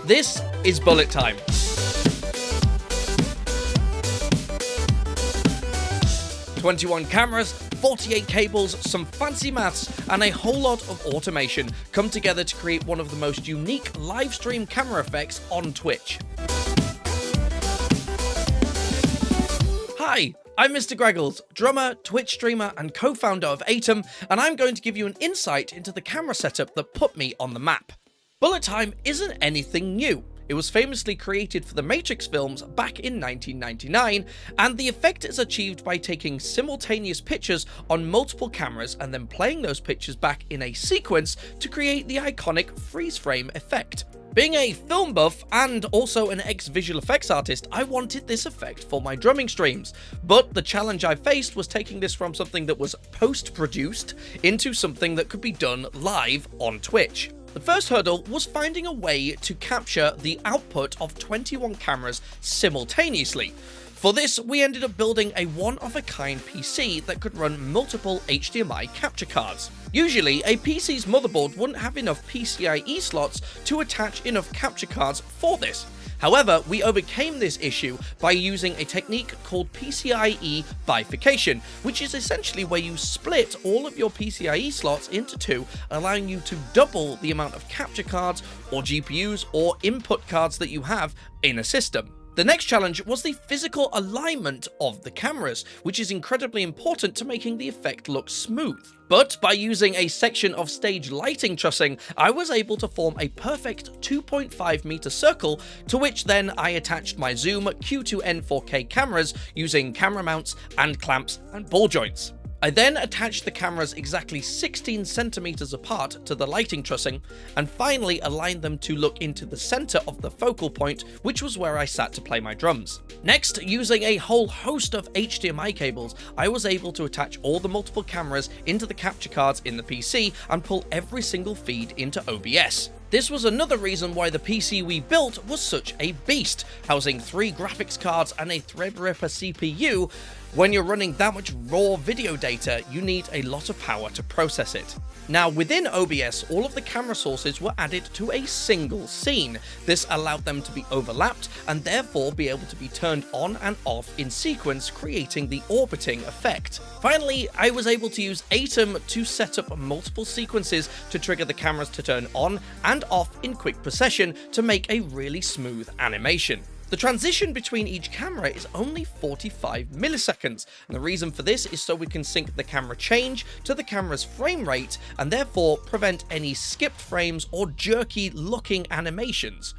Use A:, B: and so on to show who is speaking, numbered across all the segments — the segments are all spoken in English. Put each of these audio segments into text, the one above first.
A: This is Bullet Time. "21 cameras, 48 cables, some fancy maths, and a whole lot of automation come together to create one of the most unique live stream camera effects on Twitch." Hi, I'm MrGregles, drummer, Twitch streamer, and co-founder of Aitum, and I'm going to give you an insight into the camera setup that put me on the map. Bullet Time isn't anything new. It was famously created for the Matrix films back in 1999, and the effect is achieved by taking simultaneous pictures on multiple cameras and then playing those pictures back in a sequence to create the iconic freeze frame effect. Being a film buff and also an ex-visual effects artist, I wanted this effect for my drumming streams, but the challenge I faced was taking this from something that was post-produced into something that could be done live on Twitch. The first hurdle was finding a way to capture the output of 21 cameras simultaneously. For this, we ended up building a one-of-a-kind PC that could run multiple HDMI capture cards. Usually, a PC's motherboard wouldn't have enough PCIe slots to attach enough capture cards for this. However, we overcame this issue by using a technique called PCIe bifurcation, which is essentially where you split all of your PCIe slots into two, allowing you to double the amount of capture cards or GPUs or input cards that you have in a system. The next challenge was the physical alignment of the cameras, which is incredibly important to making the effect look smooth. But by using a section of stage lighting trussing, I was able to form a perfect 2.5 meter circle, to which then I attached my Zoom Q2N 4K cameras using camera mounts and clamps and ball joints. I then attached the cameras exactly 16 centimeters apart to the lighting trussing, and finally aligned them to look into the center of the focal point, which was where I sat to play my drums. Next, using a whole host of HDMI cables, I was able to attach all the multiple cameras into the capture cards in the PC and pull every single feed into OBS. This was another reason why the PC we built was such a beast, housing 3 graphics cards and a Threadripper CPU. When you're running that much raw video data, you need a lot of power to process it. Now, within OBS, all of the camera sources were added to a single scene. This allowed them to be overlapped and therefore be able to be turned on and off in sequence, creating the orbiting effect. Finally, I was able to use Aitum to set up multiple sequences to trigger the cameras to turn on and off in quick procession to make a really smooth animation. The transition between each camera is only 45 milliseconds, and the reason for this is so we can sync the camera change to the camera's frame rate and therefore prevent any skipped frames or jerky looking animations.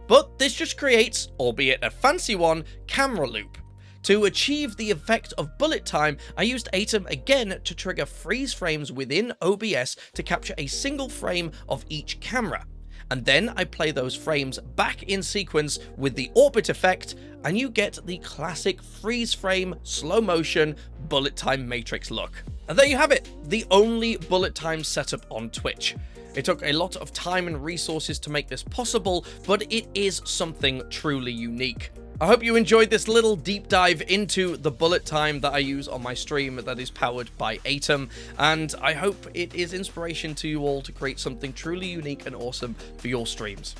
A: But this just creates, albeit a fancy one, camera loop. To achieve the effect of bullet time, I used Aitum again to trigger freeze frames within OBS to capture a single frame of each camera. And then I play those frames back in sequence with the orbit effect, and you get the classic freeze frame, slow motion, bullet time Matrix look. And there you have it, the only bullet time setup on Twitch. It took a lot of time and resources to make this possible, but it is something truly unique. I hope you enjoyed this little deep dive into the bullet time that I use on my stream that is powered by Aitum, and I hope it is inspiration to you all to create something truly unique and awesome for your streams.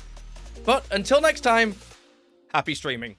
A: But until next time, happy streaming.